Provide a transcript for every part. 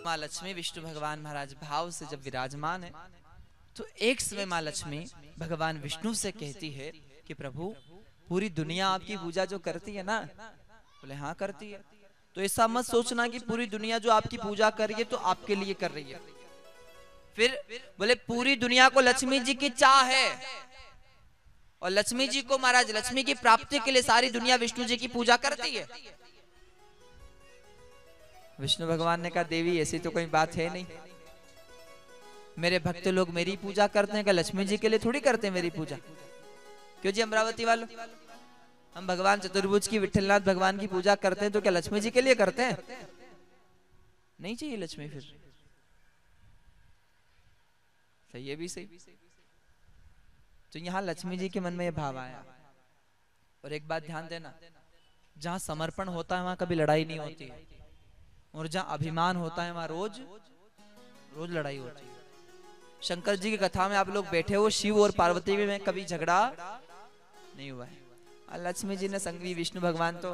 माँ लक्ष्मी विष्णु भगवान महाराज भाव से जब विराजमान है तो एक समय माँ लक्ष्मी भगवान विष्णु से कहती है कि प्रभु पूरी दुनिया आपकी पूजा जो करती है ना, बोले हाँ करती है, तो ऐसा मत सोचना कि पूरी दुनिया जो आपकी पूजा कर रही है तो आपके लिए कर रही है। फिर बोले पूरी दुनिया को लक्ष्मी जी की चाह है और लक्ष्मी जी को महाराज लक्ष्मी की प्राप्ति के लिए सारी दुनिया विष्णु जी की पूजा करती है। विष्णु भगवान ने कहा देवी ऐसी तो कोई बात है नहीं, मेरे भक्त लोग मेरी पूजा करते हैं, क्या लक्ष्मी जी के लिए थोड़ी करते हैं मेरी पूजा? क्यों जी अमरावती वालों, हम भगवान चतुर्भुज की विठलनाथ भगवान की पूजा करते हैं तो क्या लक्ष्मी जी के लिए करते हैं? नहीं चाहिए लक्ष्मी फिर सही है भी सही। तो यहाँ लक्ष्मी जी के मन में ये भाव आया। और एक बात ध्यान देना, जहाँ समर्पण होता है वहां कभी लड़ाई नहीं होती है, और जहाँ अभिमान होता है वहां रोज रोज लड़ाई होती है। शंकर जी की कथा में आप लोग बैठे हो, शिव और पार्वती में कभी झगड़ा नहीं हुआ है। लक्ष्मी जी ने संगी विष्णु भगवान तो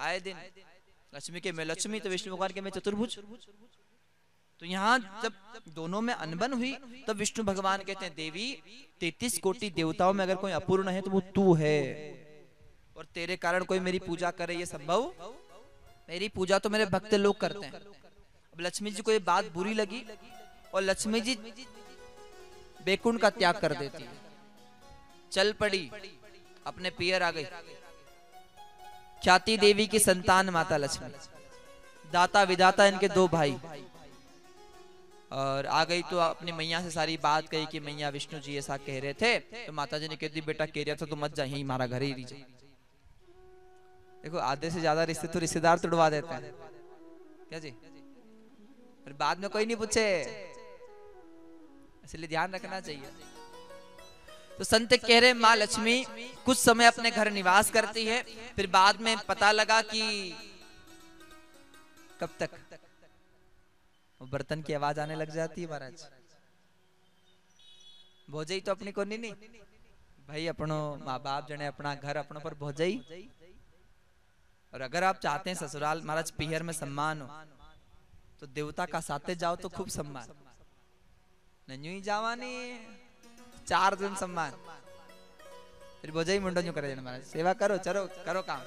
आए दिन लक्ष्मी के मैं लक्ष्मी तो विष्णु भगवान के मैं चतुर्भुज। तो यहाँ जब दोनों में अनबन हुई तब विष्णु भगवान कहते हैं देवी 33 कोटि देवताओं में अगर कोई अपूर्ण है तो वो तू है, और तेरे कारण कोई मेरी पूजा करे ये संभव, मेरी पूजा तो मेरे भक्त लोग करते हैं। अब लक्ष्मी जी को ये बात बुरी लगी और लक्ष्मी जी बैकुंठ का त्याग कर देती है, चल पड़ी, अपने पियर आ गई। ख्याति देवी की संतान माता लक्ष्मी, दाता विधाता इनके दो भाई, और आ गई तो अपनी मैया से सारी बात कही कि मैया विष्णु जी ऐसा कह रहे थे। तो माता जी ने कहती बेटा कह रहा था तो मत जा, यही हमारा घर ही रही। देखो आधे से ज्यादा रिश्ते तो रिश्तेदार तोड़वा देते हैं क्या जी, और बाद में कोई नहीं पूछे, इसलिए ध्यान रखना चाहिए। तो संत कह रहे माँ लक्ष्मी कुछ समय अपने घर निवास करती है, फिर बाद में पता लगा कि कब तक वो बर्तन की आवाज आने लग जाती है महाराज। भोजई तो अपनी को नहीं भाई, अपनो माँ बाप जने अपना घर अपनों पर भोजई। और अगर आप चाहते हैं ससुराल महाराज पिहर में सम्मान हो तो देवता का साथे जाओ तो खूब सम्मान, नहीं जावानी 4 दिन सम्मान, फिर भोजई मुंडो न्यू करे महाराज सेवा करो, चलो करो काम।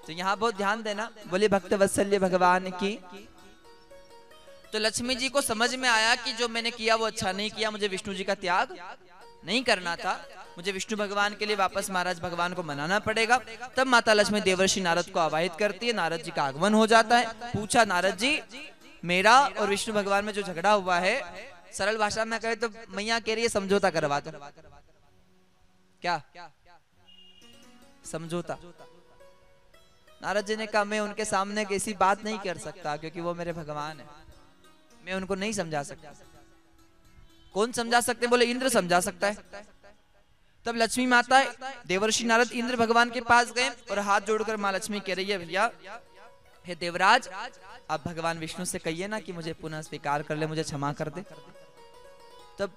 तो यहाँ बहुत ध्यान देना। बोले भक्त वत्सल्य भगवान की। तो लक्ष्मी जी को समझ में आया कि जो मैंने किया वो अच्छा नहीं किया, मुझे विष्णु जी का त्याग नहीं करना था, मुझे विष्णु भगवान के लिए वापस महाराज भगवान को मनाना पड़ेगा। तब माता लक्ष्मी देवर्षि नारद को आवाहित करती है, नारद जी का आगमन हो जाता है। पूछा नारद जी मेरा और विष्णु भगवान में जो झगड़ा हुआ है, सरल भाषा में कहे तो मैया कह रही है समझौता करवा दो। क्या समझौता? नारद जी ने कहा मैं उनके सामने कैसी बात नहीं कर सकता क्योंकि वो मेरे भगवान है, मैं उनको नहीं समझा सकता। कौन समझा सकते हैं? बोले इंद्र समझा सकता है। तब लक्ष्मी माता देवर्षि नारद इंद्र भगवान के पास गए और हाथ जोड़कर माँ लक्ष्मी कह रही है भैया हे देवराज आप भगवान विष्णु से कहिए ना कि मुझे पुनः स्वीकार कर ले, मुझे क्षमा कर दे। तब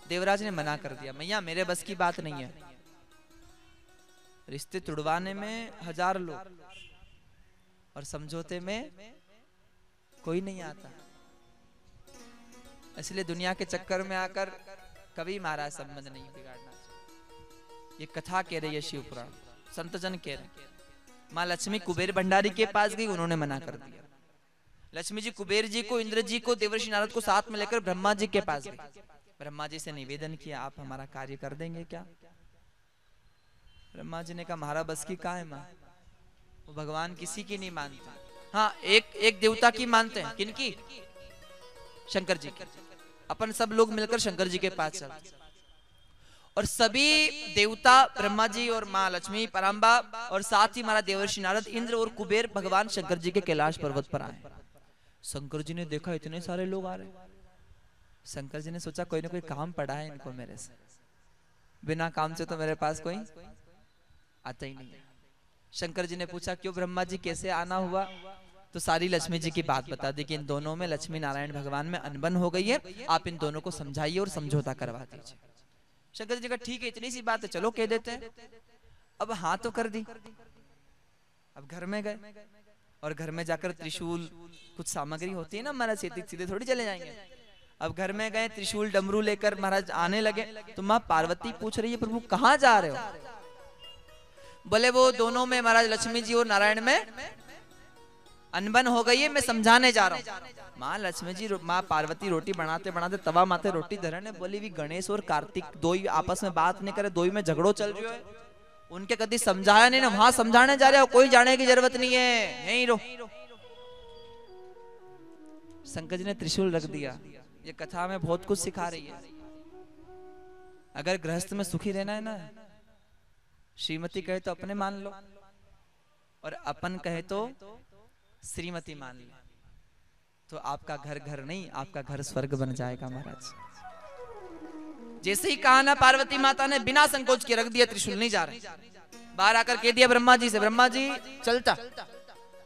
देवराज ने मना कर दिया, मैया मेरे बस की बात नहीं है, रिश्ते तुड़वाने में 1000 लोग और समझौते में कोई नहीं आता, इसलिए दुनिया के चक्कर में आकर कभी महाराज संबंध नहीं बिगाड़ना चाहिए। ये कथा कह रही है शिव पुराण, संतजन कह रहे हैं। माँ लक्ष्मी कुबेर भंडारी के पास गई, उन्होंने मना कर दिया। लक्ष्मी जी कुबेर जी को, इंद्र जी को, देवर्षि नारद को साथ में लेकर ब्रह्मा जी के पास गई। ब्रह्मा जी से निवेदन किया आप हमारा कार्य कर देंगे क्या? ब्रह्मा जी ने कहा हमारा बस की कहाँ है माँ, वो भगवान किसी की नहीं मानते। हाँ एक देवता की मानते हैं, किनकी? शंकर जी की। अपन सब लोग मिलकर शंकर जी के पास चलते, और सभी देवता ब्रह्मा जी और माँ लक्ष्मी पराम्बा और साथ ही हमारा देवर्षि नारद, इंद्र और कुबेर भगवान शंकर जी के कैलाश पर्वत पर आए। शंकर जी ने देखा इतने सारे लोग आ रहे, शंकर जी ने सोचा कोई ना कोई काम पड़ा है इनको मेरे से, बिना काम से तो मेरे पास कोई आता ही नहीं है। शंकर जी ने पूछा क्यों ब्रह्मा जी कैसे आना हुआ? तो सारी लक्ष्मी जी की बात बता दी कि इन दोनों में लक्ष्मी नारायण भगवान में अनबन हो गई है, आप इन दोनों को समझाइए और समझौता करवा दीजिए। शंकर जी का ठीक है इतनी सी बात है, चलो कह देते हैं। अब हाँ तो कर दी, अब घर में गए और घर में जाकर त्रिशूल कुछ सामग्री होती है ना महाराज, सीधे सीधे थोड़ी चले जाएंगे। अब घर में गए, त्रिशूल डमरू लेकर महाराज आने लगे, तो माँ पार्वती पूछ रही है प्रभु कहाँ जा रहे हो? बोले वो दोनों में महाराज लक्ष्मी जी और नारायण में अनबन हो गई है, मैं समझाने जा रहा हूँ। माँ लक्ष्मी जी माँ पार्वती रोटी बनाते बनाते तवा माथे रोटी धरने बोली भी गणेश और कार्तिक दो ही आपस में बात नहीं करे, दो ही में झगड़ो चल रही है, उनके कभी समझाया नहीं ना, वहां समझाने जा रहे हो, कोई जाने की जरूरत नहीं है, यहीं रो। शंकर जी ने त्रिशूल रख दिया। ये कथा में बहुत कुछ सिखा रही है। अगर गृहस्थ में सुखी रहना है ना, श्रीमती कहे तो अपने मान लो और अपन कहे तो श्रीमती मान लो, तो आपका घर घर नहीं, आपका घर स्वर्ग बन जाएगा महाराज। जैसे ही कहा ना पार्वती माता ने बिना संकोच के रख दिया त्रिशूल, नहीं जा रहे। बाहर आकर कह दिया ब्रह्मा जी से, ब्रह्मा जी चलता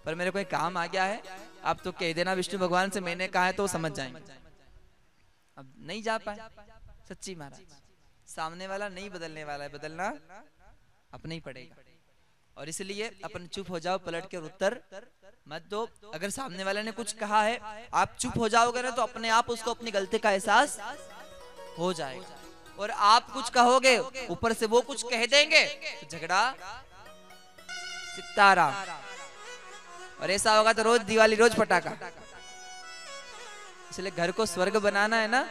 पर मेरे को एक काम आ गया है, आप तो कह देना विष्णु भगवान से मैंने कहा है तो समझ जाएंगे। अब नहीं जा पाए, सच्ची महाराज सामने वाला नहीं बदलने वाला है, बदलना अपने ही पड़ेगा। और इसलिए अपन चुप हो जाओ, पलट के उत्तर मत दो। अगर सामने वाले ने कुछ कहा है, आप चुप हो जाओगे ना तो अपने आप उसको अपनी गलती का एहसास हो जाएगा। और आप कुछ कहोगे, ऊपर से वो कुछ कह देंगे तो झगड़ा सितारा। और ऐसा होगा तो रोज दिवाली, रोज पटाखा। इसलिए घर को स्वर्ग बनाना है ना,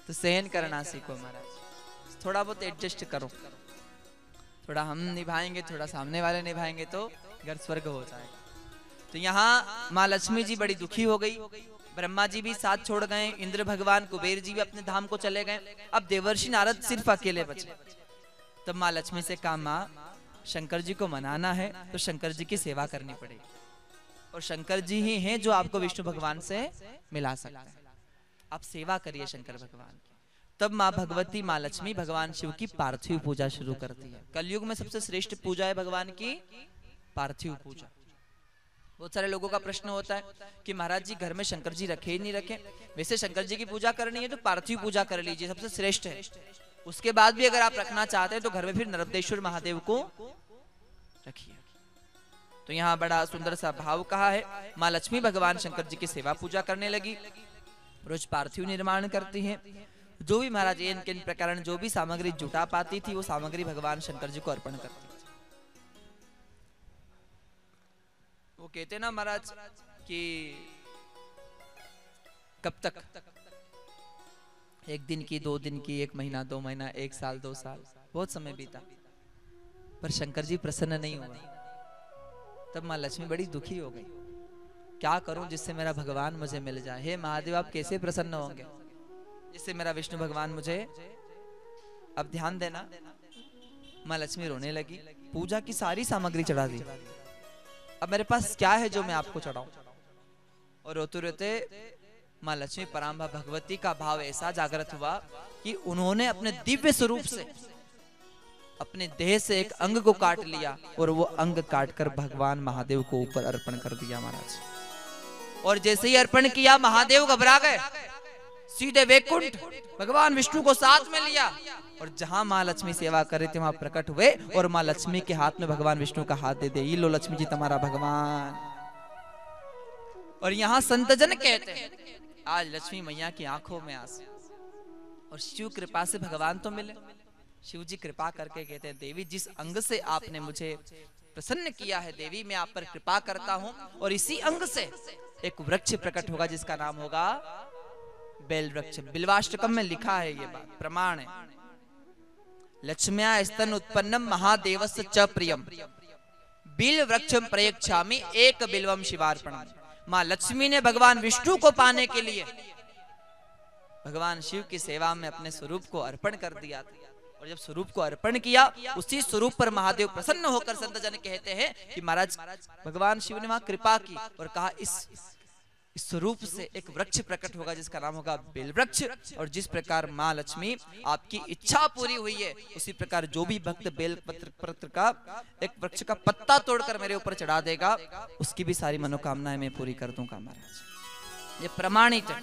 तो सहन करना सीखो महाराज। थोड़ा बहुत एडजस्ट करो, थोड़ा हम निभाएंगे, थोड़ा सामने वाले निभाएंगे तो घर स्वर्ग हो जाएगा। तो यहाँ माँ लक्ष्मी जी बड़ी दुखी हो गई, ब्रह्मा जी भी साथ छोड़ गए, इंद्र भगवान कुबेर जी भी अपने धाम को चले गए। अब देवर्षि नारद सिर्फ अकेले बचे। तब माँ लक्ष्मी से कहा, माँ शंकर जी को मनाना है तो शंकर जी की सेवा करनी पड़ेगी, और शंकर जी ही हैं जो आपको विष्णु भगवान से मिला सकते हैं। आप सेवा करिए शंकर भगवान की। तब माँ भगवती माँ लक्ष्मी भगवान शिव की पार्थिव पूजा शुरू करती है। कलयुग में सबसे श्रेष्ठ पूजा है भगवान की पार्थिव पूजा। बहुत सारे लोगों का प्रश्न होता है कि महाराज जी घर में शंकर जी रखे ही नहीं रखे। वैसे शंकर जी की पूजा करनी है तो पार्थिव पूजा कर लीजिए, सबसे श्रेष्ठ है। उसके बाद भी अगर आप रखना चाहते हैं तो घर में फिर नर्मदेश्वर महादेव को रखिए। तो यहाँ बड़ा सुंदर सा भाव कहा है। माँ लक्ष्मी भगवान शंकर जी की सेवा पूजा करने लगी, रोज पार्थिव निर्माण करती है। जो भी महाराज इन किन प्रकार जो भी सामग्री जुटा पाती थी वो सामग्री भगवान शंकर जी को अर्पण करती थी। वो कहते ना महाराज कि कब तक, एक दिन की, 2 दिन की, 1 महीना, 2 महीना, 1 साल, 2 साल, बहुत समय बीता पर शंकर जी प्रसन्न नहीं हुए। तब माँ लक्ष्मी बड़ी दुखी हो गई, क्या करूं जिससे मेरा भगवान मुझे मिल जाए। हे महादेव आप कैसे प्रसन्न होंगे जिससे मेरा विष्णु भगवान मुझे, अब ध्यान देना। माँ लक्ष्मी रोने लगी, पूजा की सारी सामग्री चढ़ा दी, अब मेरे पास क्या है जो मैं आपको चढ़ाऊं। और रोते रोते माँ लक्ष्मी पराम्भा भगवती का भाव ऐसा जागृत हुआ कि उन्होंने अपने दिव्य स्वरूप से अपने देह से एक अंग को काट लिया और वो अंग काटकर भगवान महादेव को ऊपर अर्पण कर दिया महाराज। और जैसे ही अर्पण किया महादेव घबरा गए, सीधे वैकुंठ भगवान विष्णु को साथ में लिया और जहां माँ लक्ष्मी सेवा कर रही थी वहां प्रकट हुए और माँ लक्ष्मी के हाथ में भगवान विष्णु का हाथ दे दे, ये लो लक्ष्मी जी तुम्हारा भगवान। और यहाँ संतजन कहते हैं आज लक्ष्मी मैया की आंखों में आंसू। और शिव कृपा से भगवान तो मिले। शिव जी कृपा करके कहते हैं देवी जिस अंग से आपने मुझे प्रसन्न किया है देवी मैं आप पर कृपा करता हूं और इसी अंग से एक वृक्ष प्रकट होगा जिसका नाम होगा बेल वृक्ष। बिल्वाष्टकम में लिखा है, ये बात प्रमाण है। लक्ष्म्या स्तन उत्पन्नम महादेवस्य च प्रियम बिल वृक्षम प्रयच्छामि एक बिल्वम शिवार्पणम। माँ लक्ष्मी ने भगवान विष्णु को पाने के लिए भगवान शिव की सेवा में अपने स्वरूप को अर्पण कर दिया था। और जब स्वरूप को अर्पण किया उसी स्वरूप पर महादेव प्रसन्न होकर संतजन कहते हैं कि महाराज भगवान शिव ने वहां कृपा की और कहा इस स्वरूप से एक वृक्ष प्रकट होगा जिसका नाम होगा बेल वृक्ष। और जिस प्रकार माँ लक्ष्मी आपकी इच्छा पूरी हुई है उसी प्रकार जो भी भक्त बेल पत्र का एक वृक्ष का पत्ता तोड़कर मेरे ऊपर चढ़ा देगा उसकी भी सारी मनोकामनाएं मैं पूरी कर दूंगा महाराज। ये प्रमाणित है।